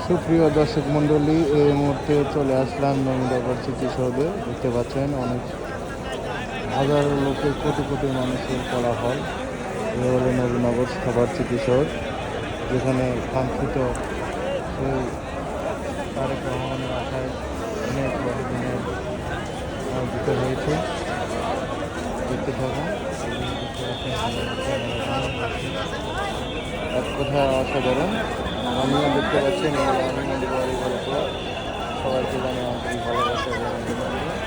সুপ্রিয় দর্শক মণ্ডলী, এই মুহূর্তে চলে আসলাম নবীনগর স্মৃতিসৌধে। দেখতে পাচ্ছেন অনেক হাজারো লোকের, কোটি কোটি মানুষের কোলাহল। এ হলো নবীনগর সভার স্মৃতিসৌধ, যেখানে কাঙ্ক্ষিত সেই তারেক রহমানের আশায় অনেক বহুদিনের আয়োজিত হয়েছে। দেখতে থাকুন। এক কথা অসাধারণ। আমিও দেখতে পাচ্ছেন, আমি মন্দির বাড়ি গল্প সবাইকে জানিয়ে আন্তরিক ভালোবাসা এবং অভিনন্দন।